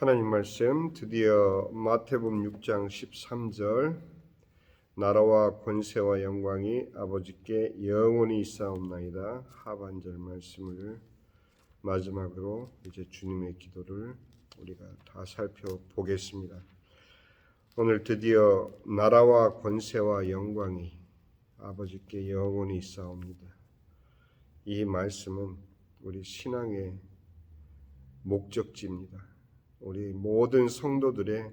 하나님 말씀 드디어 마태복음 6장 13절 나라와 권세와 영광이 아버지께 영원히 있사옵나이다 하반절 말씀을 마지막으로 이제 주님의 기도를 우리가 다 살펴보겠습니다. 오늘 드디어 나라와 권세와 영광이 아버지께 영원히 있사옵니다. 이 말씀은 우리 신앙의 목적지입니다. 우리 모든 성도들의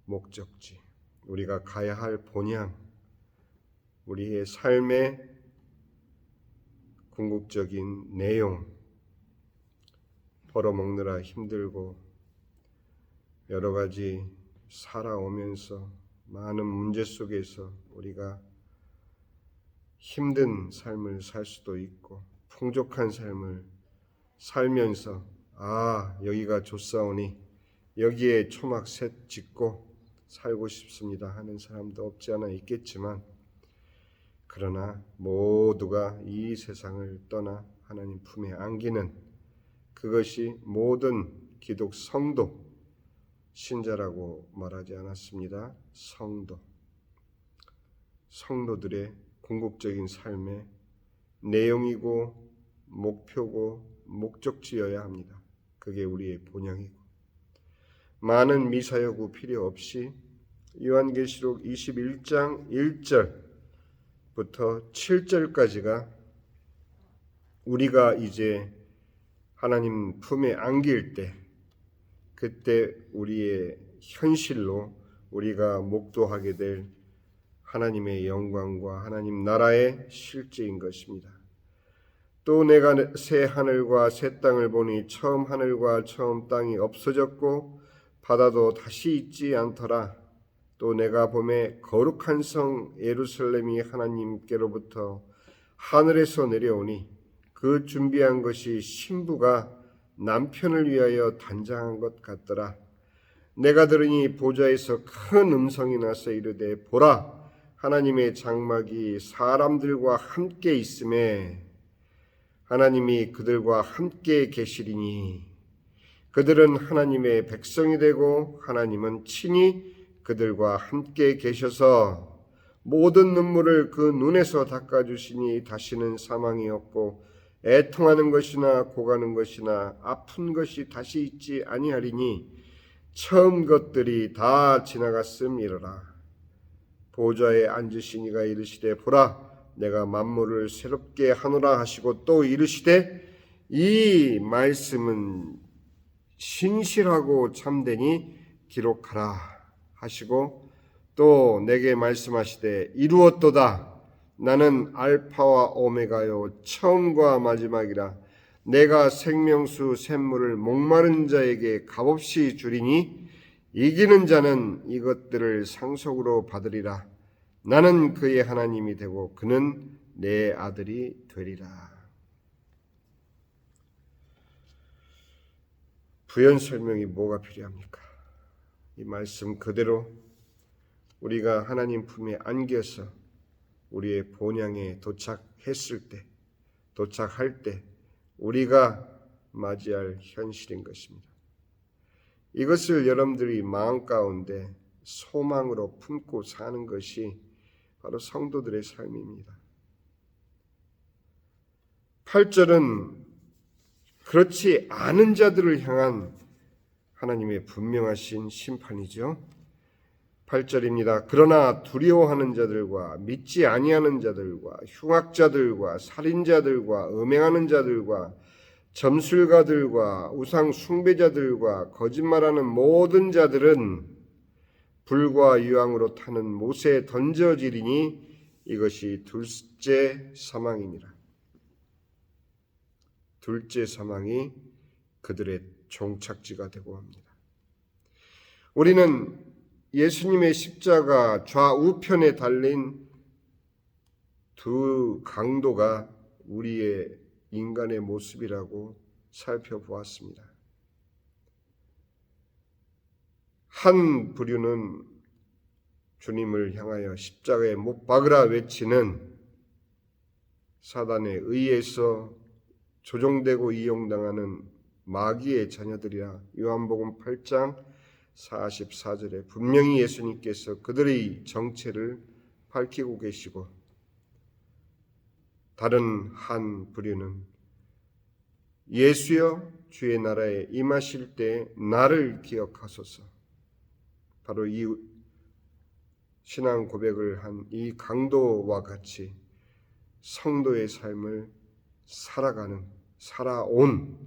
목적지, 우리가 가야 할 본향, 우리의 삶의 궁극적인 내용, 벌어먹느라 힘들고 여러 가지 살아오면서 많은 문제 속에서 우리가 힘든 삶을 살 수도 있고 풍족한 삶을 살면서 여기가 좋사오니 여기에 초막 셋 짓고 살고 싶습니다 하는 사람도 없지 않아 있겠지만, 그러나 모두가 이 세상을 떠나 하나님 품에 안기는 그것이 모든 기독 성도, 신자라고 말하지 않았습니다. 성도들의 궁극적인 삶의 내용이고 목표고 목적지여야 합니다. 그게 우리의 본향이고, 많은 미사여구 필요 없이 요한계시록 21장 1절부터 7절까지가 우리가 이제 하나님 품에 안길 때, 그때 우리의 현실로 우리가 목도하게 될 하나님의 영광과 하나님 나라의 실제인 것입니다. 또 내가 새 하늘과 새 땅을 보니 처음 하늘과 처음 땅이 없어졌고 바다도 다시 있지 않더라. 또 내가 보매 거룩한 성 예루살렘이 하나님께로부터 하늘에서 내려오니 그 준비한 것이 신부가 남편을 위하여 단장한 것 같더라. 내가 들으니 보좌에서 큰 음성이 나서 이르되 보라, 하나님의 장막이 사람들과 함께 있음에 하나님이 그들과 함께 계시리니 그들은 하나님의 백성이 되고 하나님은 친히 그들과 함께 계셔서 모든 눈물을 그 눈에서 닦아주시니 다시는 사망이 없고 애통하는 것이나 고가는 것이나 아픈 것이 다시 있지 아니하리니 처음 것들이 다 지나갔음이로라. 보좌에 앉으신 이가 이르시되 보라, 내가 만물을 새롭게 하노라 하시고 또 이르시되 이 말씀은 신실하고 참되니 기록하라 하시고 또 내게 말씀하시되 이루었도다. 나는 알파와 오메가요 처음과 마지막이라. 내가 생명수 샘물을 목마른 자에게 값없이 주리니 이기는 자는 이것들을 상속으로 받으리라. 나는 그의 하나님이 되고 그는 내 아들이 되리라. 부연 설명이 뭐가 필요합니까? 이 말씀 그대로 우리가 하나님 품에 안겨서 우리의 본향에 도착할 때 우리가 맞이할 현실인 것입니다. 이것을 여러분들이 마음 가운데 소망으로 품고 사는 것이 바로 성도들의 삶입니다. 8절은 그렇지 않은 자들을 향한 하나님의 분명하신 심판이죠. 8절입니다. 그러나 두려워하는 자들과 믿지 아니하는 자들과 흉악자들과 살인자들과 음행하는 자들과 점술가들과 우상 숭배자들과 거짓말하는 모든 자들은 불과 유황으로 타는 못에 던져지리니 이것이 둘째 사망이니라. 둘째 사망이 그들의 종착지가 되고 합니다. 우리는 예수님의 십자가 좌우편에 달린 두 강도가 우리의 인간의 모습이라고 살펴보았습니다. 한 부류는 주님을 향하여 십자가에 못 박으라 외치는 사단에 의해서 조종되고 이용당하는 마귀의 자녀들이라. 요한복음 8장 44절에 분명히 예수님께서 그들의 정체를 밝히고 계시고, 다른 한 부류는 예수여 주의 나라에 임하실 때 나를 기억하소서. 바로 이 신앙 고백을 한 이 강도와 같이 성도의 삶을 살아온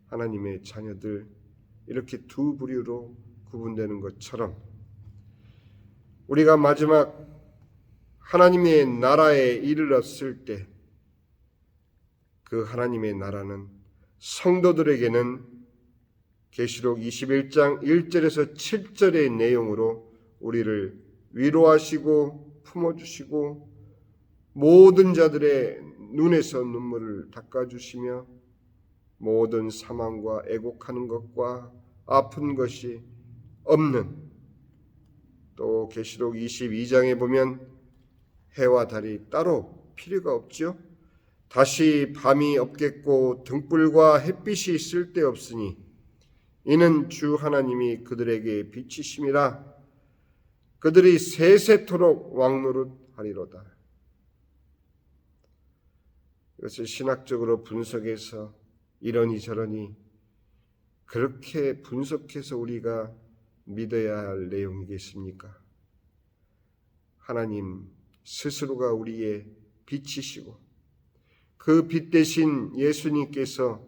하나님의 자녀들, 이렇게 두 부류로 구분되는 것처럼 우리가 마지막 하나님의 나라에 이르렀을 때 그 하나님의 나라는 성도들에게는 계시록 21장 1절에서 7절의 내용으로 우리를 위로하시고 품어주시고 모든 자들의 눈에서 눈물을 닦아주시며 모든 사망과 애곡하는 것과 아픈 것이 없는, 또 계시록 22장에 보면 해와 달이 따로 필요가 없죠. 다시 밤이 없겠고 등불과 햇빛이 쓸데없으니 이는 주 하나님이 그들에게 빛이심이라. 그들이 세세토록 왕노릇하리로다. 이것을 신학적으로 분석해서 이러니 저러니 그렇게 분석해서 우리가 믿어야 할 내용이겠습니까? 하나님 스스로가 우리의 빛이시고 그 빛 대신 예수님께서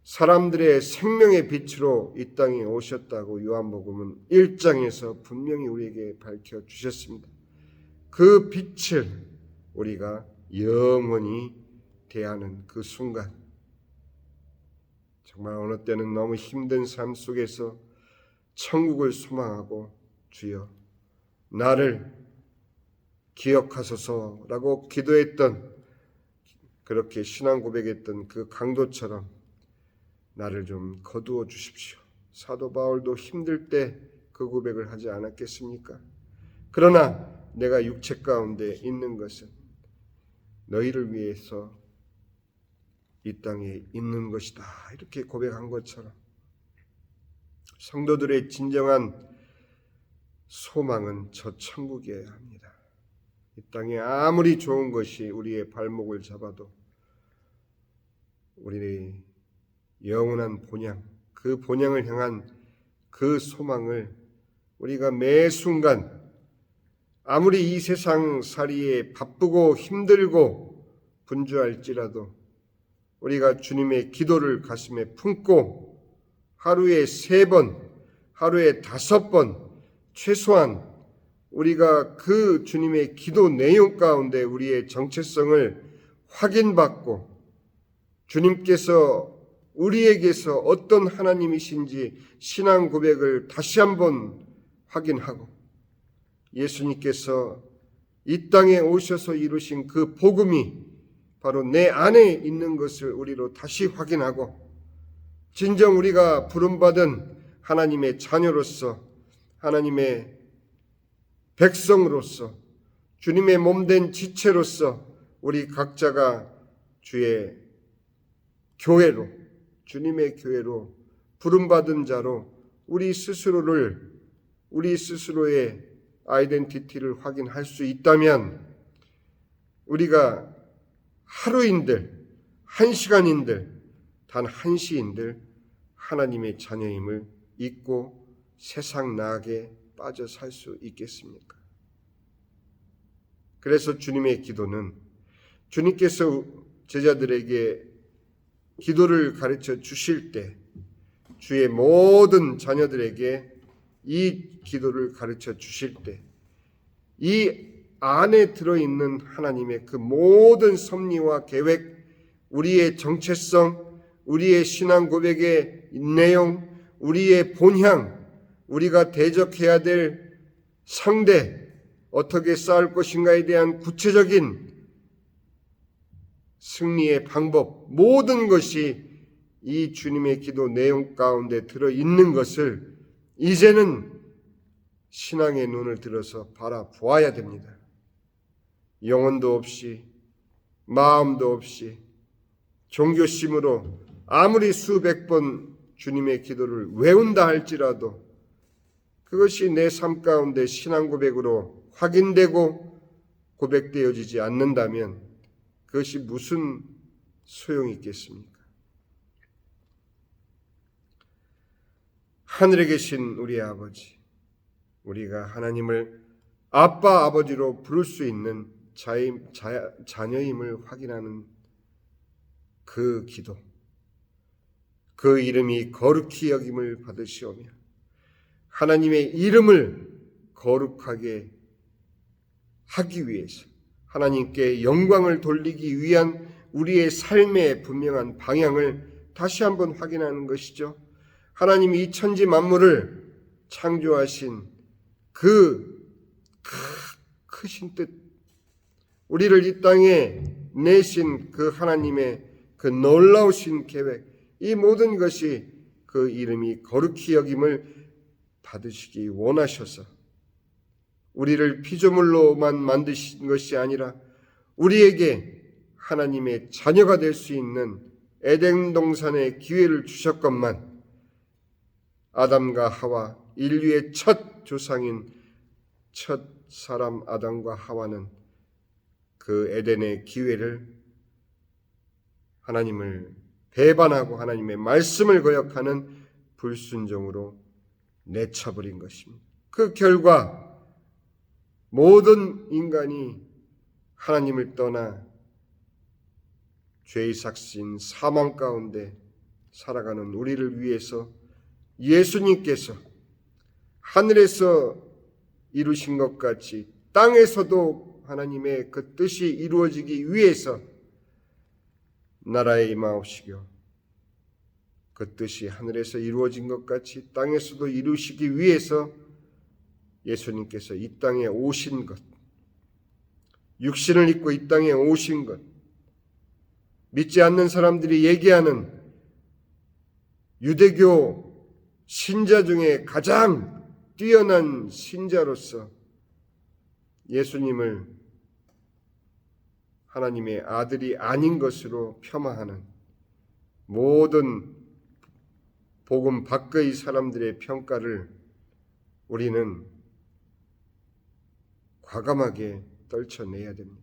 사람들의 생명의 빛으로 이 땅에 오셨다고 요한복음은 1장에서 분명히 우리에게 밝혀주셨습니다. 그 빛을 우리가 영원히 대하는 그 순간, 정말 어느 때는 너무 힘든 삶 속에서 천국을 소망하고 주여 나를 기억하소서라고 기도했던, 그렇게 신앙 고백했던 그 강도처럼 나를 좀 거두어 주십시오. 사도 바울도 힘들 때 그 고백을 하지 않았겠습니까? 그러나 내가 육체 가운데 있는 것은 너희를 위해서 이 땅에 있는 것이다, 이렇게 고백한 것처럼 성도들의 진정한 소망은 저 천국이어야 합니다. 이 땅에 아무리 좋은 것이 우리의 발목을 잡아도 우리의 영원한 본향, 그 본향을 향한 그 소망을 우리가 매 순간 아무리 이 세상 살이에 바쁘고 힘들고 분주할지라도 우리가 주님의 기도를 가슴에 품고 하루에 3번, 하루에 5번 최소한 우리가 그 주님의 기도 내용 가운데 우리의 정체성을 확인받고 주님께서 우리에게서 어떤 하나님이신지 신앙 고백을 다시 한번 확인하고 예수님께서 이 땅에 오셔서 이루신 그 복음이 바로 내 안에 있는 것을 우리로 다시 확인하고 진정 우리가 부름받은 하나님의 자녀로서, 하나님의 백성으로서, 주님의 몸된 지체로서 우리 각자가 주의 교회로, 주님의 교회로 부름받은 자로 우리 스스로의 아이덴티티를 확인할 수 있다면 우리가 하루인들, 1시간인들, 단 1시인들 하나님의 자녀임을 잊고 세상 나락에 빠져 살 수 있겠습니까? 그래서 주님의 기도는 주님께서 제자들에게 기도를 가르쳐 주실 때 주의 모든 자녀들에게 이 기도를 가르쳐 주실 때 이 안에 들어있는 하나님의 그 모든 섭리와 계획, 우리의 정체성, 우리의 신앙 고백의 내용, 우리의 본향, 우리가 대적해야 될 상대, 어떻게 싸울 것인가에 대한 구체적인 승리의 방법, 모든 것이 이 주님의 기도 내용 가운데 들어있는 것을 이제는 신앙의 눈을 들어서 바라보아야 됩니다. 영혼도 없이, 마음도 없이, 종교심으로 아무리 수백 번 주님의 기도를 외운다 할지라도 그것이 내 삶 가운데 신앙 고백으로 확인되고 고백되어지지 않는다면 그것이 무슨 소용이 있겠습니까? 하늘에 계신 우리 아버지, 우리가 하나님을 아빠, 아버지로 부를 수 있는 자녀임을 확인하는 그 기도, 그 이름이 거룩히 여김을 받으시오며 하나님의 이름을 거룩하게 하기 위해서 하나님께 영광을 돌리기 위한 우리의 삶의 분명한 방향을 다시 한번 확인하는 것이죠. 하나님이 이 천지 만물을 창조하신 그 크신 뜻, 우리를 이 땅에 내신 그 하나님의 그 놀라우신 계획, 이 모든 것이 그 이름이 거룩히 여김을 받으시기 원하셔서 우리를 피조물로만 만드신 것이 아니라 우리에게 하나님의 자녀가 될 수 있는 에덴 동산의 기회를 주셨건만 아담과 하와, 인류의 첫 조상인 첫 사람 아담과 하와는 그 에덴의 기회를 하나님을 배반하고 하나님의 말씀을 거역하는 불순종으로 내쳐버린 것입니다. 그 결과 모든 인간이 하나님을 떠나 죄의 삭신 사망 가운데 살아가는 우리를 위해서 예수님께서 하늘에서 이루신 것 같이 땅에서도 하나님의 그 뜻이 이루어지기 위해서 나라에 임하옵시고 그 뜻이 하늘에서 이루어진 것 같이 땅에서도 이루시기 위해서 예수님께서 이 땅에 오신 것, 육신을 입고 이 땅에 오신 것, 믿지 않는 사람들이 얘기하는 유대교 신자 중에 가장 뛰어난 신자로서 예수님을 하나님의 아들이 아닌 것으로 폄하하는 모든 복음 밖의 사람들의 평가를 우리는 과감하게 떨쳐내야 됩니다.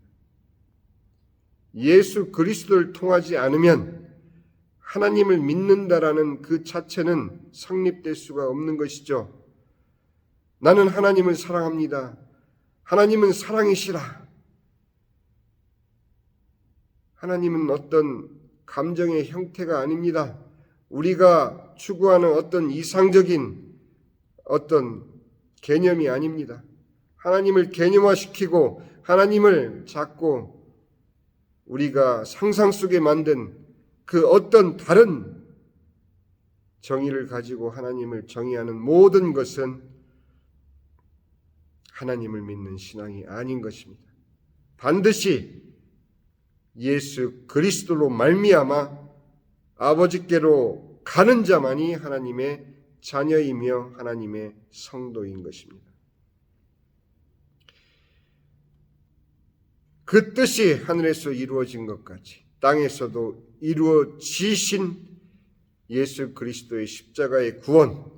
예수 그리스도를 통하지 않으면 하나님을 믿는다라는 그 자체는 성립될 수가 없는 것이죠. 나는 하나님을 사랑합니다. 하나님은 사랑이시라. 하나님은 어떤 감정의 형태가 아닙니다. 우리가 추구하는 어떤 이상적인 어떤 개념이 아닙니다. 하나님을 개념화시키고 하나님을 자꾸 우리가 상상 속에 만든 그 어떤 다른 정의를 가지고 하나님을 정의하는 모든 것은 하나님을 믿는 신앙이 아닌 것입니다. 반드시 예수 그리스도로 말미암아 아버지께로 가는 자만이 하나님의 자녀이며 하나님의 성도인 것입니다. 그 뜻이 하늘에서 이루어진 것 같이 땅에서도 이루어지신 예수 그리스도의 십자가의 구원,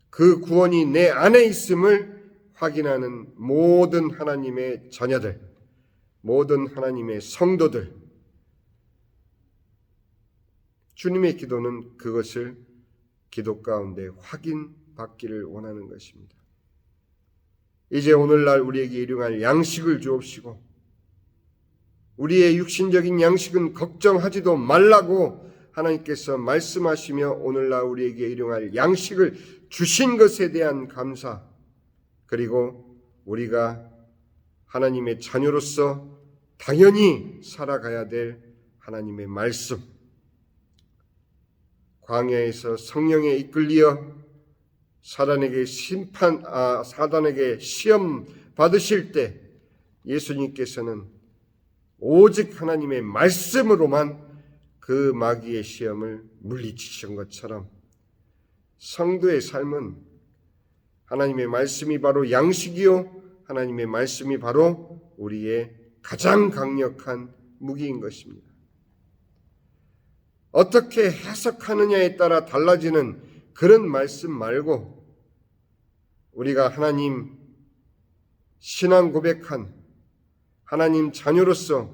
그 구원이 내 안에 있음을 확인하는 모든 하나님의 자녀들, 모든 하나님의 성도들, 주님의 기도는 그것을 기도 가운데 확인받기를 원하는 것입니다. 이제 오늘날 우리에게 일용할 양식을 주옵시고 우리의 육신적인 양식은 걱정하지도 말라고 하나님께서 말씀하시며 오늘날 우리에게 일용할 양식을 주신 것에 대한 감사, 그리고 우리가 하나님의 자녀로서 당연히 살아가야 될 하나님의 말씀, 광야에서 성령에 이끌리어 사단에게 시험 받으실 때 예수님께서는 오직 하나님의 말씀으로만 그 마귀의 시험을 물리치신 것처럼 성도의 삶은 하나님의 말씀이 바로 양식이요 하나님의 말씀이 바로 우리의 가장 강력한 무기인 것입니다. 어떻게 해석하느냐에 따라 달라지는 그런 말씀 말고 우리가 하나님 신앙 고백한 하나님 자녀로서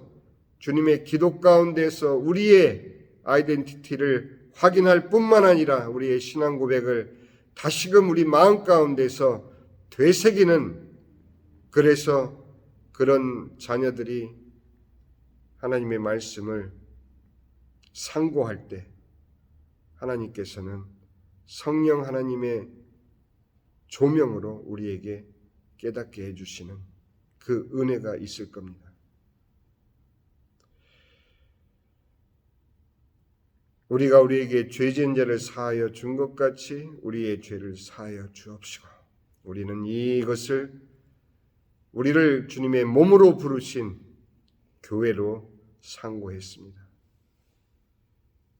주님의 기도 가운데서 우리의 아이덴티티를 확인할 뿐만 아니라 우리의 신앙 고백을 다시금 우리 마음 가운데서 되새기는, 그래서 그런 자녀들이 하나님의 말씀을 상고할 때 하나님께서는 성령 하나님의 조명으로 우리에게 깨닫게 해주시는 그 은혜가 있을 겁니다. 우리가 우리에게 죄진 자를 사하여 준 것 같이 우리의 죄를 사하여 주옵시고, 우리는 이것을 우리를 주님의 몸으로 부르신 교회로 상고했습니다.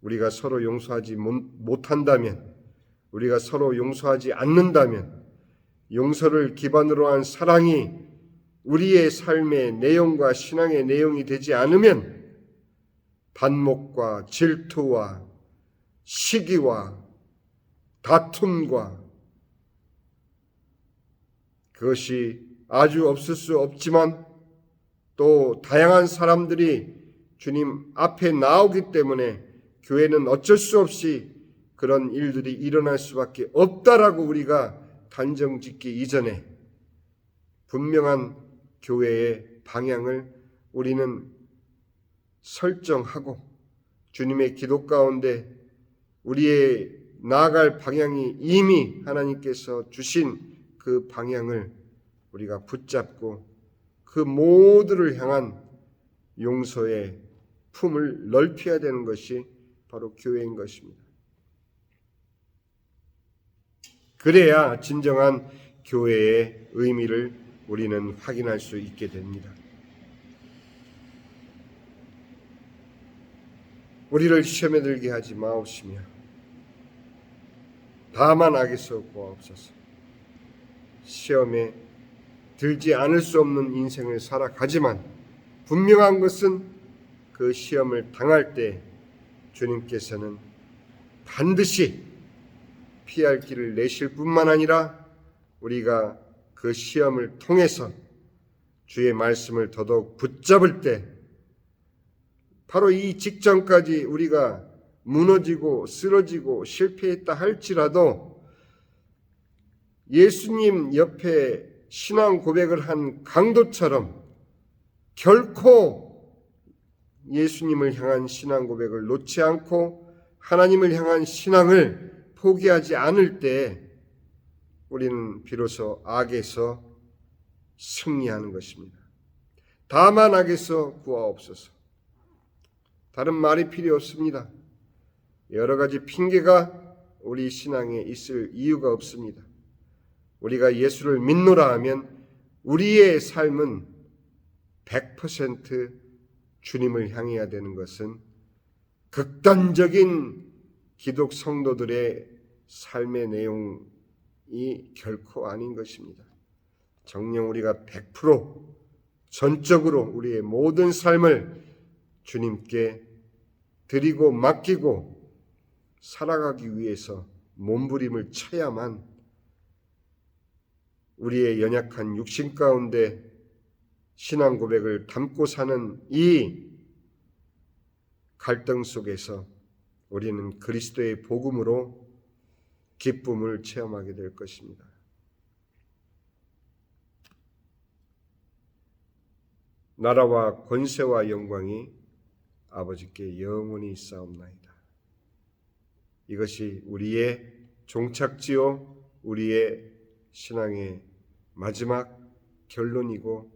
우리가 서로 용서하지 못한다면, 우리가 서로 용서하지 않는다면, 용서를 기반으로 한 사랑이 우리의 삶의 내용과 신앙의 내용이 되지 않으면 반목과 질투와 시기와 다툼과, 그것이 아주 없을 수 없지만 또 다양한 사람들이 주님 앞에 나오기 때문에 교회는 어쩔 수 없이 그런 일들이 일어날 수밖에 없다라고 우리가 단정 짓기 이전에 분명한 교회의 방향을 우리는 설정하고 주님의 기도 가운데 우리의 나아갈 방향이 이미 하나님께서 주신 그 방향을 우리가 붙잡고 그 모두를 향한 용서의 품을 넓혀야 되는 것이 바로 교회인 것입니다. 그래야 진정한 교회의 의미를 우리는 확인할 수 있게 됩니다. 우리를 시험에 들게 하지 마옵시며 다만 악에서 구하옵소서. 시험에 들지 않을 수 없는 인생을 살아가지만 분명한 것은 그 시험을 당할 때 주님께서는 반드시 피할 길을 내실 뿐만 아니라 우리가 그 시험을 통해서 주의 말씀을 더더욱 붙잡을 때 바로 이 직전까지 우리가 무너지고 쓰러지고 실패했다 할지라도 예수님 옆에 신앙 고백을 한 강도처럼 결코 예수님을 향한 신앙 고백을 놓지 않고 하나님을 향한 신앙을 포기하지 않을 때 우리는 비로소 악에서 승리하는 것입니다. 다만 악에서 구하옵소서. 다른 말이 필요 없습니다. 여러 가지 핑계가 우리 신앙에 있을 이유가 없습니다. 우리가 예수를 믿노라 하면 우리의 삶은 100% 주님을 향해야 되는 것은 극단적인 기독 성도들의 삶의 내용이 결코 아닌 것입니다. 정녕 우리가 100% 전적으로 우리의 모든 삶을 주님께 드리고 맡기고 살아가기 위해서 몸부림을 쳐야만 우리의 연약한 육신 가운데 신앙 고백을 담고 사는 이 갈등 속에서 우리는 그리스도의 복음으로 기쁨을 체험하게 될 것입니다. 나라와 권세와 영광이 아버지께 영원히 있사옵나이다. 이것이 우리의 종착지요, 우리의 신앙의 마지막 결론이고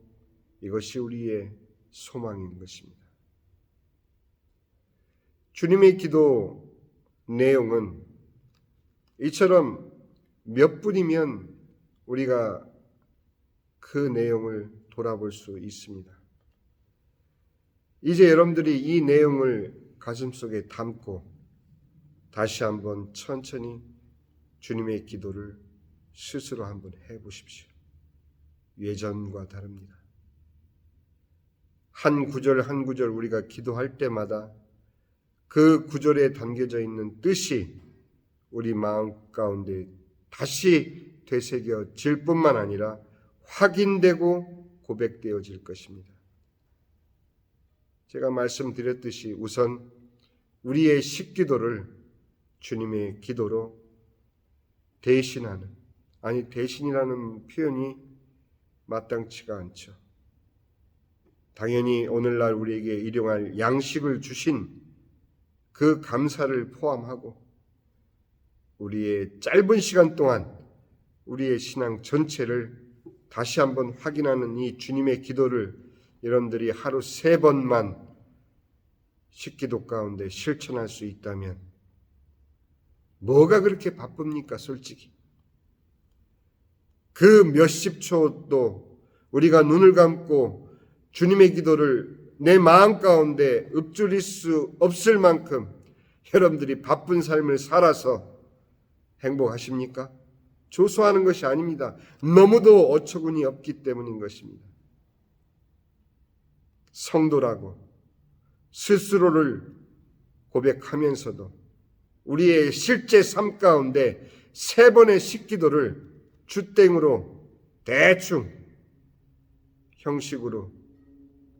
이것이 우리의 소망인 것입니다. 주님의 기도 내용은 이처럼 몇 분이면 우리가 그 내용을 돌아볼 수 있습니다. 이제 여러분들이 이 내용을 가슴속에 담고 다시 한번 천천히 주님의 기도를 스스로 한번 해보십시오. 예전과 다릅니다. 한 구절 한 구절 우리가 기도할 때마다 그 구절에 담겨져 있는 뜻이 우리 마음 가운데 다시 되새겨질 뿐만 아니라 확인되고 고백되어질 것입니다. 제가 말씀드렸듯이 우선 우리의 식기도를 주님의 기도로 대신하는, 아니 대신이라는 표현이 마땅치가 않죠. 당연히 오늘날 우리에게 일용할 양식을 주신 그 감사를 포함하고 우리의 짧은 시간 동안 우리의 신앙 전체를 다시 한번 확인하는 이 주님의 기도를 여러분들이 하루 3번만 식기도 가운데 실천할 수 있다면 뭐가 그렇게 바쁩니까? 솔직히 그 몇십 초도 우리가 눈을 감고 주님의 기도를 내 마음 가운데 읊조릴 수 없을 만큼 여러분들이 바쁜 삶을 살아서 행복하십니까? 조소하는 것이 아닙니다. 너무도 어처구니 없기 때문인 것입니다. 성도라고 스스로를 고백하면서도 우리의 실제 삶 가운데 3번의 식기도를 주땡으로 대충 형식으로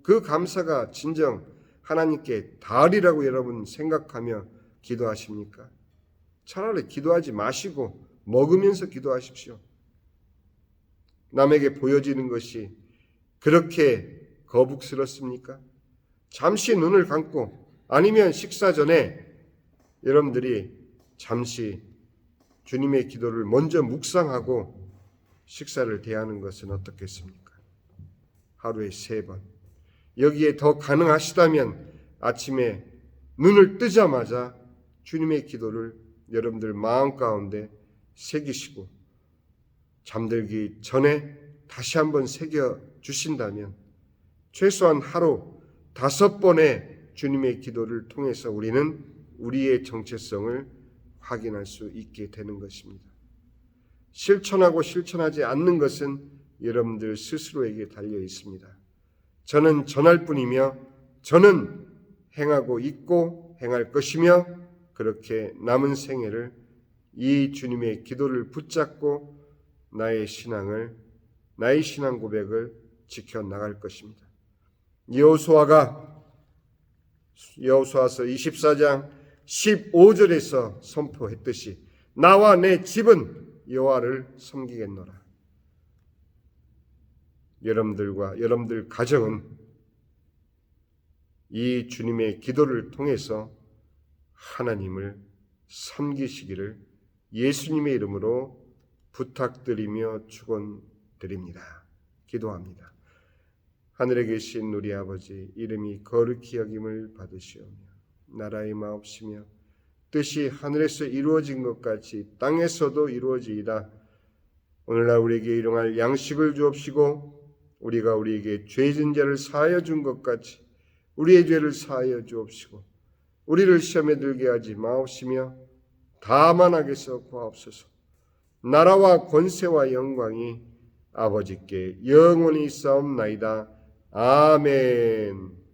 그 감사가 진정 하나님께 닿으리라고 여러분 생각하며 기도하십니까? 차라리 기도하지 마시고 먹으면서 기도하십시오. 남에게 보여지는 것이 그렇게 거북스럽습니까? 잠시 눈을 감고 아니면 식사 전에 여러분들이 잠시 주님의 기도를 먼저 묵상하고 식사를 대하는 것은 어떻겠습니까? 하루에 3번. 여기에 더 가능하시다면 아침에 눈을 뜨자마자 주님의 기도를 여러분들 마음 가운데 새기시고 잠들기 전에 다시 한번 새겨 주신다면 최소한 하루 5번의 주님의 기도를 통해서 우리는 우리의 정체성을 확인할 수 있게 되는 것입니다. 실천하고 실천하지 않는 것은 여러분들 스스로에게 달려 있습니다. 저는 전할 뿐이며 저는 행하고 있고 행할 것이며 그렇게 남은 생애를 이 주님의 기도를 붙잡고 나의 신앙 고백을 지켜나갈 것입니다. 여호수아서 24장 15절에서 선포했듯이 나와 내 집은 여호와를 섬기겠노라. 여러분들과 여러분들 가정은 이 주님의 기도를 통해서 하나님을 섬기시기를 예수님의 이름으로 부탁드리며 축원드립니다. 기도합니다. 하늘에 계신 우리 아버지, 이름이 거룩히 여김을 받으시오며 나라의 마옵시며 뜻이 하늘에서 이루어진 것 같이 땅에서도 이루어지이다. 오늘날 우리에게 일용할 양식을 주옵시고 우리가 우리에게 죄진 자를 사하여 준 것 같이 우리의 죄를 사하여 주옵시고 우리를 시험에 들게 하지 마옵시며 다만 악에서 구하옵소서. 나라와 권세와 영광이 아버지께 영원히 있사옵나이다. 아멘.